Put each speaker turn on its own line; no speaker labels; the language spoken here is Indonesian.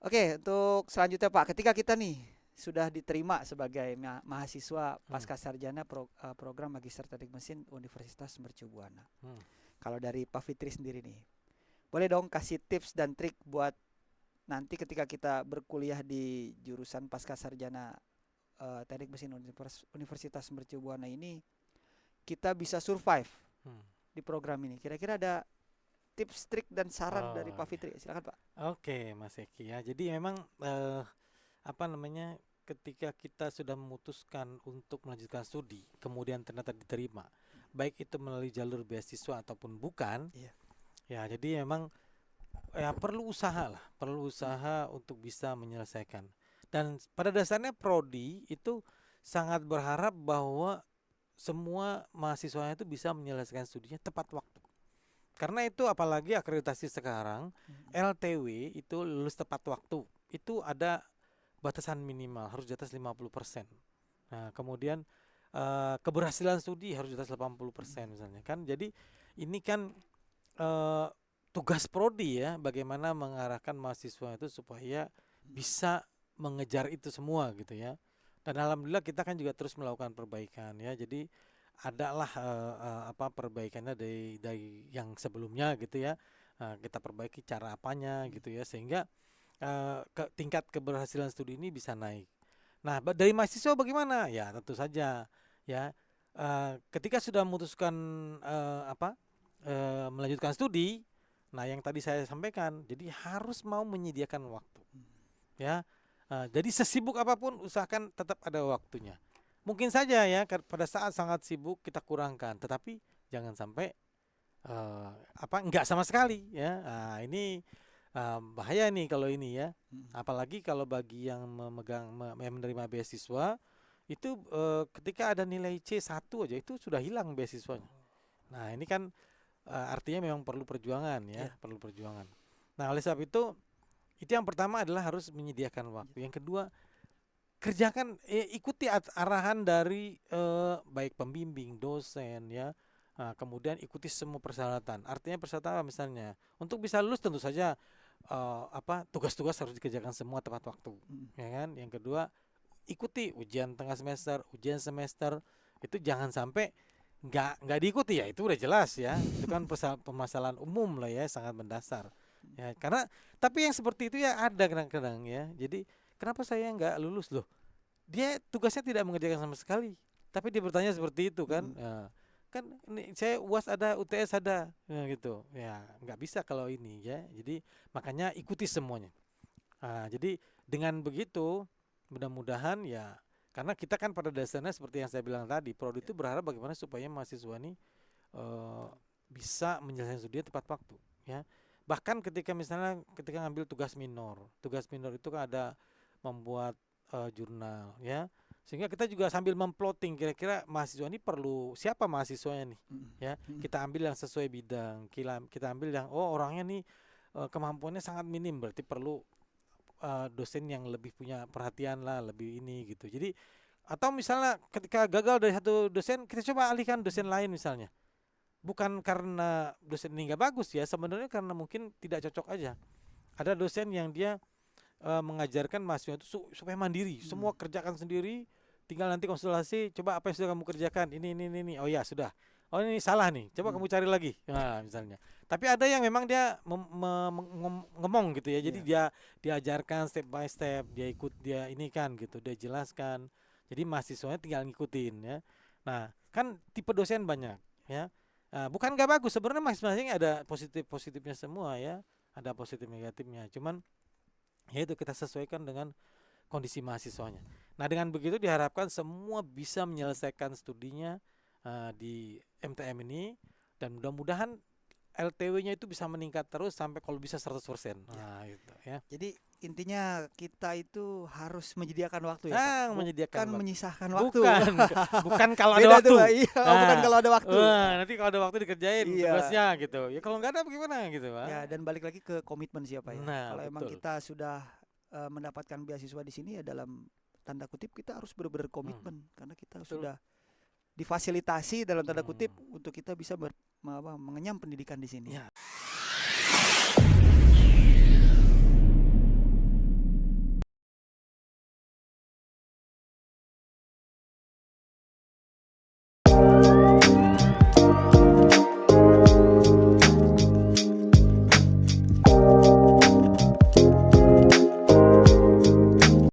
Oke, untuk selanjutnya Pak, ketika kita nih sudah diterima sebagai mahasiswa
Hmm.
pasca sarjana program Magister Teknik Mesin Universitas Mercu Buana.
Hmm.
Kalau dari Pak Fitri sendiri nih, boleh dong kasih tips dan trik buat nanti ketika kita berkuliah di jurusan pasca sarjana Teknik Mesin Universitas Mercu Buana ini, kita bisa survive
Hmm.
di program ini. Kira-kira ada tips, trik dan saran dari
Oh
Pak
ya.
Fitri? Silakan Pak.
Oke, Mas Eki ya. Jadi memang apa namanya, ketika kita sudah memutuskan untuk melanjutkan studi, kemudian ternyata diterima, baik itu melalui jalur beasiswa ataupun bukan,
Iya.
ya jadi memang ya perlu usaha lah, perlu
Hmm.
usaha untuk bisa menyelesaikan. Dan pada dasarnya prodi itu sangat berharap bahwa semua mahasiswanya itu bisa menyelesaikan studinya tepat waktu. Karena itu apalagi akreditasi sekarang,
Hmm.
LTW itu lulus tepat waktu. Itu ada batasan minimal harus di atas 50%. Nah, kemudian keberhasilan studi harus di atas 80% misalnya kan. Jadi ini kan eh, tugas prodi ya, bagaimana mengarahkan mahasiswa itu supaya bisa mengejar itu semua gitu ya. Dan alhamdulillah kita kan juga terus melakukan perbaikan ya. Jadi adalah apa perbaikannya dari yang sebelumnya gitu ya. Kita perbaiki cara apanya
Hmm.
gitu ya sehingga tingkat keberhasilan studi ini bisa naik. Nah, dari mahasiswa bagaimana? Ya, tentu saja ya. Ketika sudah memutuskan melanjutkan studi, nah yang tadi saya sampaikan, jadi harus mau menyediakan waktu, ya. Jadi sesibuk apapun usahakan tetap ada waktunya. Mungkin saja ya pada saat sangat sibuk kita kurangkan, tetapi jangan sampai enggak sama sekali ya. Nah, ini bahaya nih kalau ini ya.
Hmm.
Apalagi kalau bagi yang yang menerima beasiswa itu ketika ada nilai C1 aja itu sudah hilang beasiswanya. Nah, ini kan artinya memang perlu perjuangan ya,
Iya.
perlu perjuangan. Nah, oleh sebab itu yang pertama adalah harus menyediakan waktu. Yang kedua, kerjakan ikuti arahan dari baik pembimbing, dosen ya. Nah, kemudian ikuti semua persyaratan. Artinya persyaratan apa misalnya? Untuk bisa lulus tentu saja tugas-tugas harus dikerjakan semua tepat waktu,
Hmm.
ya kan? Yang kedua, ikuti ujian tengah semester, ujian semester. Itu jangan sampai nggak diikuti ya, itu udah jelas ya. Itu kan permasalahan umum lah ya, sangat mendasar. Ya, karena tapi yang seperti itu ya ada kadang-kadang ya. Jadi kenapa saya nggak lulus loh? Dia tugasnya tidak mengerjakan sama sekali, tapi dia bertanya seperti itu kan.
Hmm.
Ya, kan ini saya UAS ada, UTS ada, ya, gitu. Ya nggak bisa kalau ini ya. Jadi makanya ikuti semuanya. Jadi dengan begitu mudah-mudahan ya, karena kita kan pada dasarnya seperti yang saya bilang tadi, prodi itu berharap bagaimana supaya mahasiswa ini eh, bisa menyelesaikan studi tepat waktu ya. Bahkan ketika ngambil tugas minor itu kan ada membuat jurnal ya. Sehingga kita juga sambil memploting kira-kira mahasiswa ini perlu siapa mahasiswanya nih
Hmm.
ya.
Hmm.
Kita ambil yang sesuai bidang, kita ambil yang orangnya nih kemampuannya sangat minim, berarti perlu dosen yang lebih punya perhatian lah, lebih ini gitu. Jadi atau misalnya ketika gagal dari satu dosen, kita coba alihkan dosen lain misalnya. Bukan karena dosen ini nggak bagus ya, sebenarnya karena mungkin tidak cocok aja. Ada dosen yang dia mengajarkan mahasiswa itu supaya mandiri,
Hmm.
semua kerjakan sendiri, tinggal nanti konsultasi, coba apa yang sudah kamu kerjakan, ini, oh ya sudah, oh ini salah nih, coba
Hmm.
kamu cari lagi, nah misalnya. Tapi ada yang memang dia ngomong gitu ya, jadi
Iya.
dia diajarkan step by step, dia ikut, dia ini kan gitu, dia jelaskan, jadi mahasiswanya tinggal ngikutin ya. Nah kan tipe dosen banyak ya. Bukan nggak bagus sebenarnya, masing-masing ada positif positifnya semua ya, ada positif negatifnya, cuman ya itu kita sesuaikan dengan kondisi mahasiswanya. Nah, dengan begitu diharapkan semua bisa menyelesaikan studinya di MTM ini, dan mudah-mudahan LTW-nya itu bisa meningkat terus sampai kalau bisa 100%.
Ya.
Nah, itu ya.
Jadi intinya kita itu harus menyediakan waktu ya Pak,
Menyediakan
bukan
waktu.
menyisahkan waktu.
Bukan, bukan kalau ada
Beda tuh
waktu.
Pak. Iya, bukan
Nah,
kalau ada waktu.
nanti kalau ada waktu dikerjain
Iya.
tugasnya gitu. Ya kalau nggak ada bagaimana gitu, Pak.
Ya, dan balik lagi ke komitmen siapa ya.
Nah,
Kalau emang
betul.
kita sudah mendapatkan beasiswa di sini ya dalam tanda kutip kita harus benar-benar
Hmm,
komitmen karena kita
betul.
sudah difasilitasi dalam tanda
Hmm.
kutip untuk kita bisa mengenyam pendidikan di sini.
Ya.